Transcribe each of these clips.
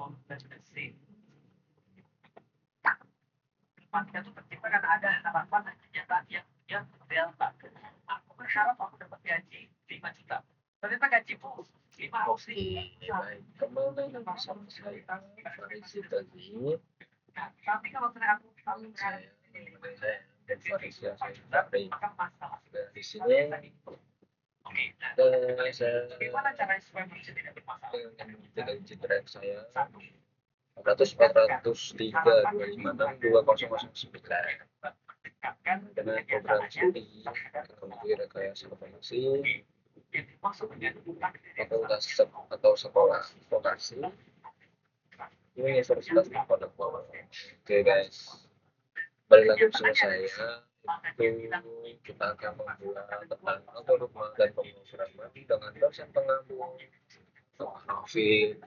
Baik, kembali bersama saya Farisi tadi. Dan Farisi yang saya cari. Di sini saya dengan citra saya 403 dengan program studi teknologi rekayasa operasi fakultas atau sekolah vokasi Universitas Diponegoro. Oke guys, balik lagi bersama saya. Itu kita akan membuat tentang algoritma dan pemrograman dengan dosen pengampu Rafi,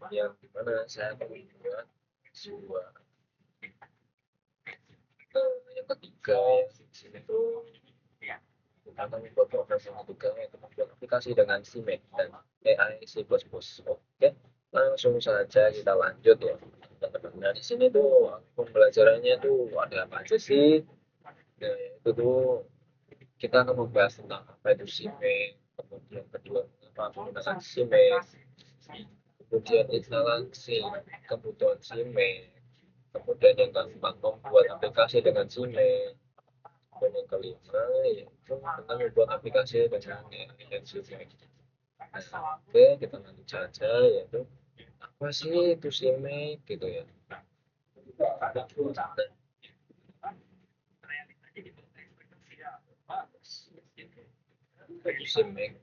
yang dimana saya akan membuat sebuah yang ketiga di sini tuh kita akan membuat program yang ketiga yaitu membuat aplikasi dengan CMake dan AI C++. Oke, langsung saja kita lanjut ya teman-teman. Nah di sini tuh pembelajarannya tuh ada apa aja sih? Nah, itu tuh kita akan membahas tentang apa itu CMake, kemudian kedua apa menggunakan CMake, kemudian instalasi kebutuhan CMake, kemudian yang gampang membuat aplikasi dengan CMake, dan yang kelima yaitu tentang membuat aplikasi dengan AI CMake. Nah, oke, kita lanjut saja yaitu apa sih itu CMake gitu ya. CMake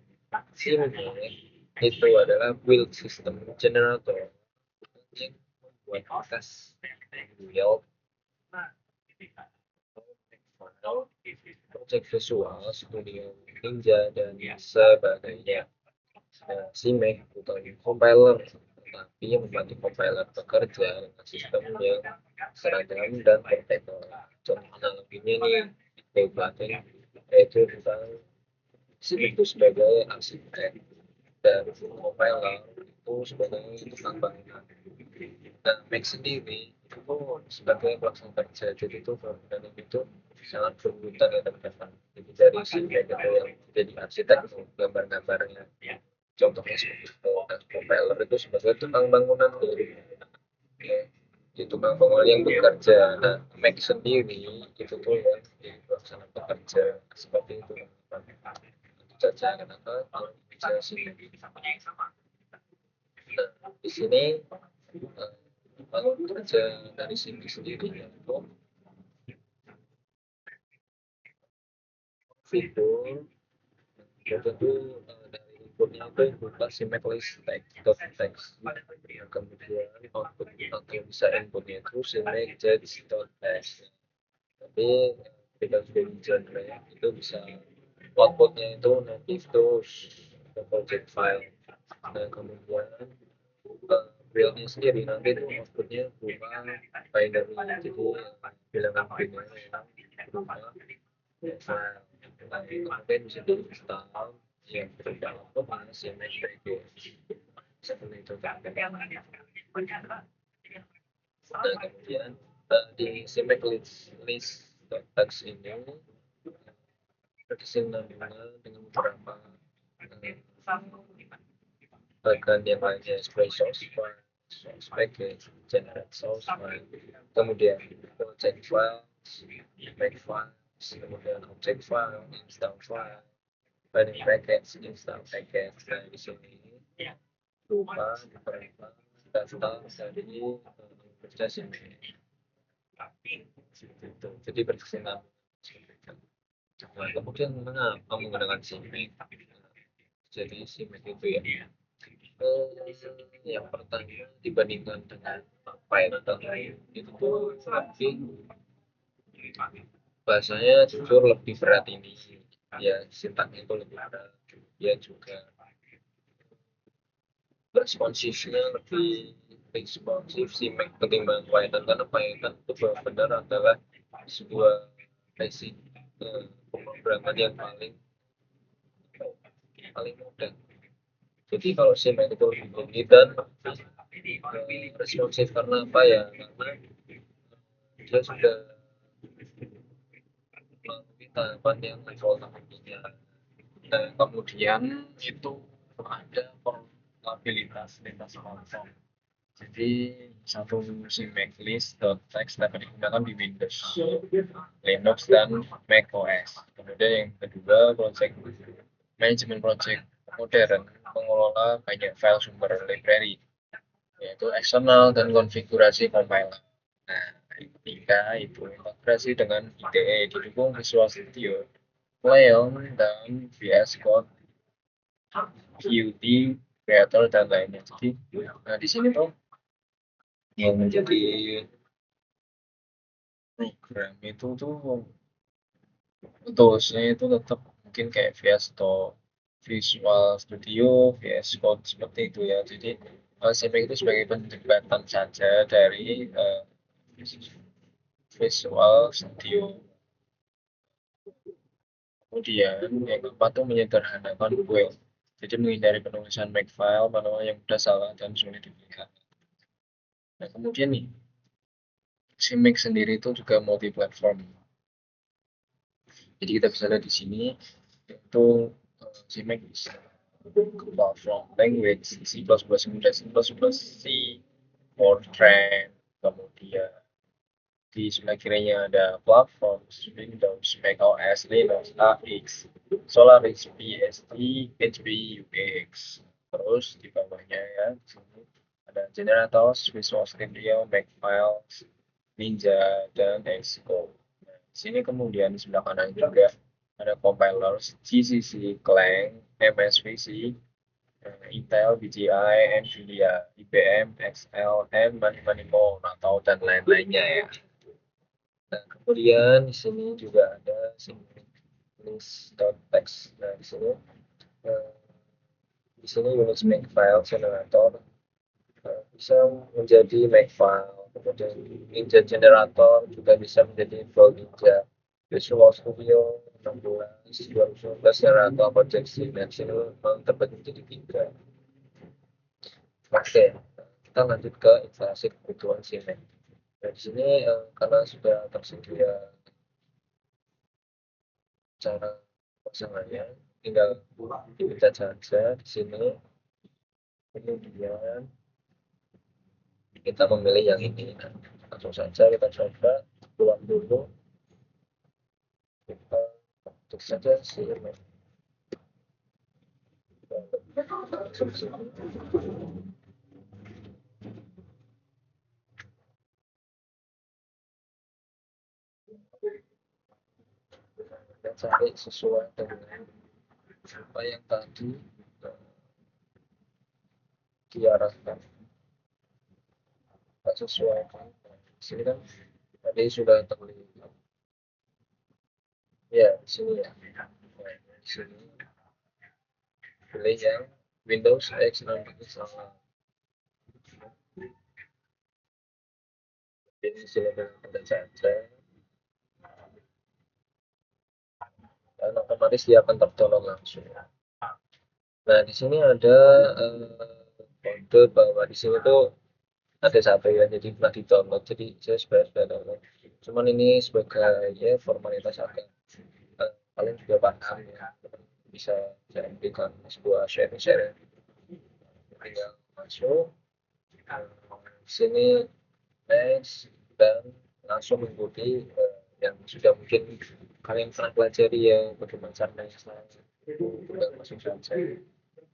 itu adalah build system generator yang membuat tes build project visual studio ninja dan sebagainya. CMake bukan compiler tetapi membantu compiler bekerja dengan sistem yang seragam dan portable. Contoh analoginya nih hebatnya yaitu tentang CMake itu sebagai arsitek dan compiler itu sebagai tukang bangunan. Dan Mac sendiri itu sebagai pelaksana kerja, jadi itu bangunan itu sangat berhubungan ya teman-teman. Jadi dari CMake itu yang jadi arsitek gambar-gambarnya contohnya seperti itu, dan compiler itu sebagai tukang bangunan ya, di tukang bangunan yang bekerja. Nah Mac sendiri itu tuh yang jadi pelaksana pekerja seperti itu teman-teman. Itu saja kenapa kalau bicara CMake. Nah di sini kalau kerja dari sini sendiri yaitu fitur tentu dari inputnya itu berupa CMake list text. Kemudian output atau bisa inputnya itu CMake text. Tapi kita sudah generate itu bisa outputnya itu native to project file. Nah kemudian buildnya sendiri nanti itu outputnya berupa binary, jadi bilangan binary yang berupa file. Nah kemudian bisa diinstal yang berupa output CMake package seperti itu kan. Nah kemudian di CMake list text ini berkesinambungan dengan beberapa bagian yang lainnya seperti source file, source package, generate source file, kemudian project file, make files, kemudian object file, install file, binding package, install package. Nah di sini berupa beberapa data dari kerja CMake. Jadi berkesinambungan. Nah, kemudian mengapa menggunakan CMake? Jadi CMake itu ya yang pertama dibandingkan dengan Python itu tuh lebih bahasanya jujur lebih berat ini ya, sintaknya itu lebih berat, dia juga responsifnya lebih responsif CMake ketimbang Python, karena Python itu benar-benar adalah sebuah basic pemrograman yang paling mudah. Jadi kalau CMake itu lebih tinggi dan responsif karena apa ya? Karena dia sudah melalui tahapan yang level tertingginya. Dan kemudian itu ada portabilitas lintas platform. Jadi satu CMake list.txt dapat digunakan di Windows, Linux, dan macOS. Kemudian yang kedua, project manajemen project modern mengelola banyak file sumber library, yaitu eksternal dan konfigurasi compiler. Nah, ketiga itu integrasi dengan IDE didukung Visual Studio, Flayon, dan VS Code, Qt, Creator, dan lainnya. Jadi, nah di sini tuh yang menjadi program itu tuh toolsnya itu tetap mungkin kayak Visual Studio, VS Code seperti itu ya. Jadi CMake itu sebagai penjembatan saja dari Visual Studio. Kemudian yang keempat itu menyederhanakan build. Jadi menghindari penulisan makefile manual yang mudah salah dan sulit dipelihara. Nah kemudian nih, CMake sendiri itu juga multi platform. Jadi kita bisa lihat di sini itu CMake bisa platform language C++, kemudian C++, Fortran, kemudian di sebelah kirinya ada platform Windows, macOS, Linux, AX, Solaris, BSD, HP, UX. Terus di bawahnya ya, di sini ada generator, Visual Studio, Makefiles, Ninja, dan Xcode. Nah, di sini kemudian di sebelah kanan juga ada compilers GCC, Clang, MSVC, Intel, BGI, Nvidia, IBM, XL, dan many more atau dan lain-lainnya ya. Nah, kemudian di sini juga ada list.txt. Nah, eh, di sini unit makefile generator bisa menjadi makefile. Kemudian Ninja Generator juga bisa menjadi file Ninja. Visual Studio 16, 2019 generator proyeksi dan sini memang terbagi menjadi 3. Oke, kita lanjut ke instalasi kebutuhan CMake. Nah, di sini karena sudah tersedia cara pasangannya, tinggal dipencet saja di sini. Kemudian kita memilih yang ini. Nah, langsung saja kita coba keluar dulu. Kita ketik saja CMake. Langsung sini. Dan cari sesuai dengan apa yang tadi diarahkan. Kita sesuaikan. Di sini kan tadi sudah terlihat. Ya, di sini ya. Nah, di sini pilih yang Windows X16 sama. Ini silakan Anda saja dan otomatis dia akan terdownload langsung. Nah, di sini ada kode bahwa di sini tuh ada satu ya, jadi pernah di-download, jadi saya sudah download. Cuman ini sebagai ya formalitas aja. Kalian juga paham ya, bisa saya berikan sebuah sharing-sharing. Tinggal masuk di sini next dan langsung mengikuti yang sudah mungkin kalian pernah pelajari ya bagaimana caranya tinggal masuk saja.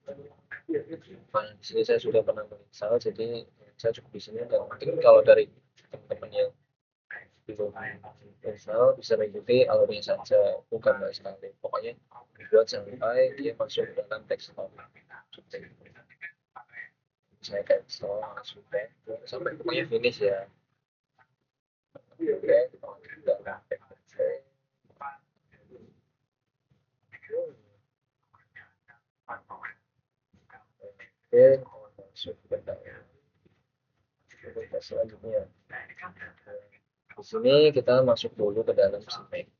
Nah, di sini saya sudah pernah menginstal, jadi saya cukup di sini. Dan mungkin kalau dari teman-teman yang belum install bisa mengikuti alurnya saja, bukan banyak sekali. Pokoknya buat sampai dia masuk dalam desktop. Saya cancel sudah sampai pokoknya finish ya. Oke, udah oke, masuk ke dalam selanjutnya. Di sini kita masuk dulu ke dalam CMake.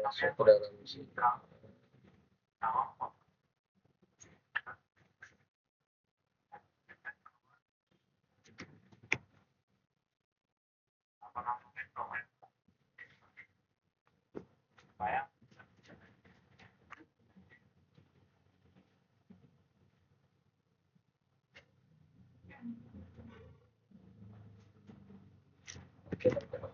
masuk ke dalam sini. Oke, teman-teman.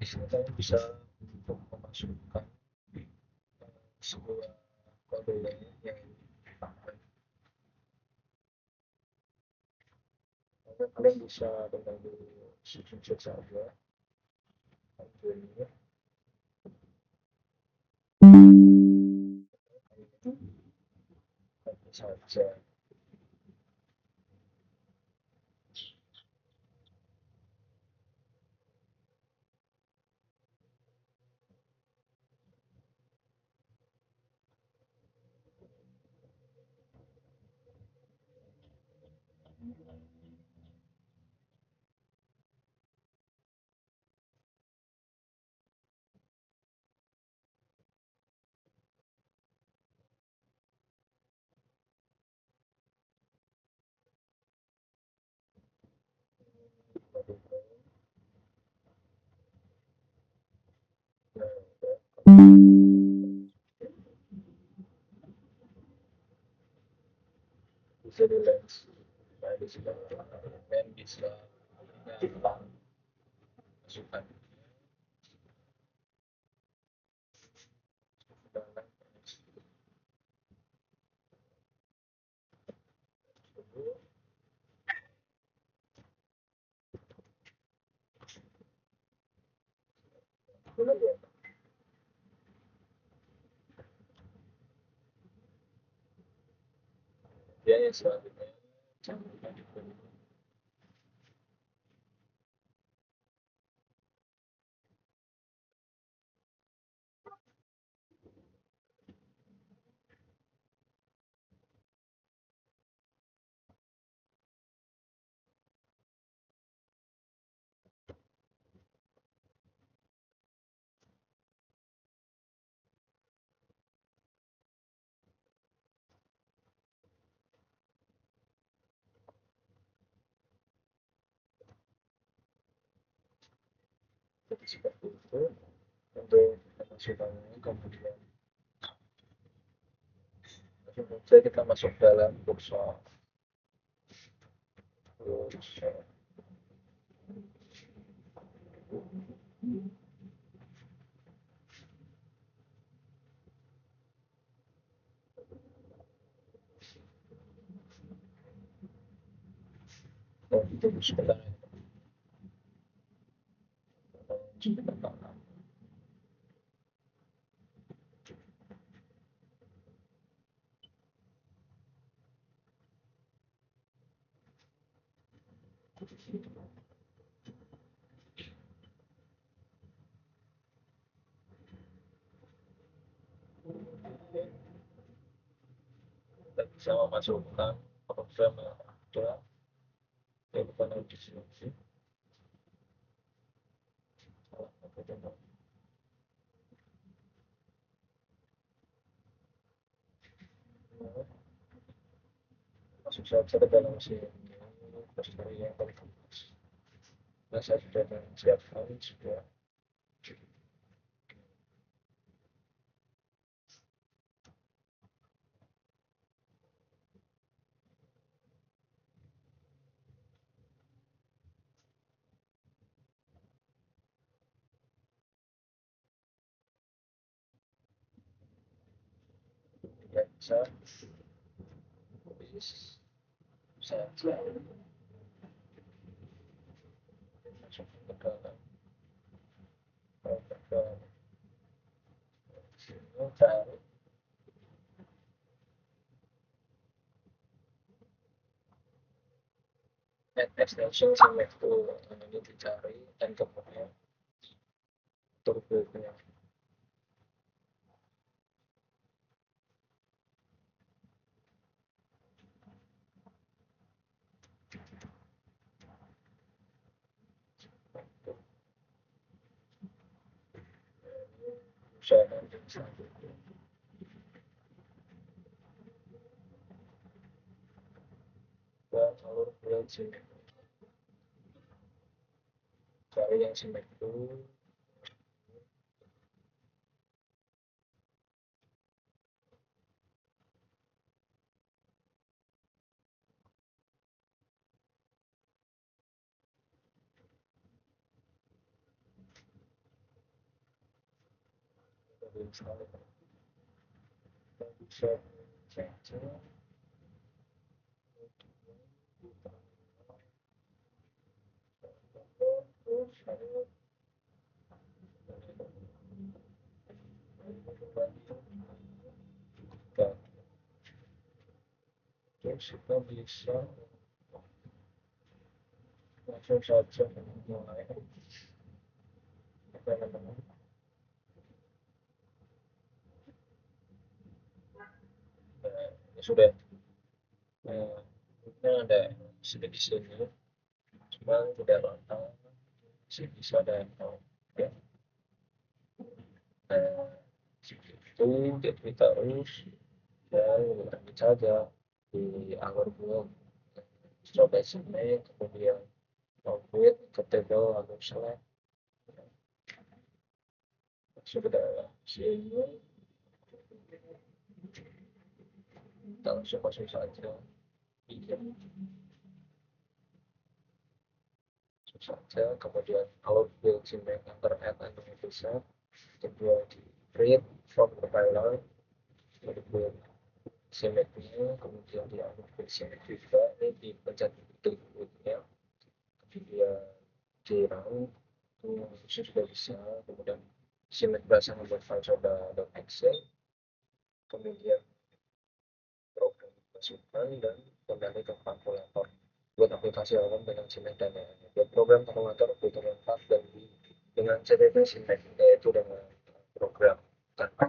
Di sini kamu bisa untuk memasukkan sebuah kode yang dipakai. Kalian bisa tinggal di screenshot saja ini saja. Bisa di lens, nah, di sini kalian bisa masukkan dalam tersebut. Kemudian yang selanjutnya jangan lupa diberi seperti itu untuk pemasukannya. Kemudian langsung saja kita masuk dalam workshop. Oh, itu sebentar, sebentar. Kita bisa memasukkan program yang ada di bukan di sini. Masuk saja ke dalam sini, terus dari yang paling atas. Nah, saya sudah siapkan juga bisa saja masuk ke dalam program cari add extension CMake tool ini dicari dan kemudian turbonya bisa nanti dan alur build CMake cari yang CMake tool misalnya bisa saja terus kita bisa langsung saja mulai apa namanya sudah ini ada sudah di sini cuma tidak lama sih bisa ada ya itu jadi terus dan lanjut saja di alur blog coba sini kemudian output ke table lalu select sudah sini kita langsung masuk saja saja kemudian alur build CMake enter add and bisa kedua di create from compiler kemudian CMake-nya kemudian di alur build CMake juga ini dipencet klik ya kemudian di run itu sudah bisa kemudian CMake berhasil membuat file soda.exe kemudian program dimasukkan dan kembali ke kalkulator buat aplikasi alam dengan CMake dan buat program kalkulator butuh lengkap dan dengan CPP CMake yaitu dengan program tanpa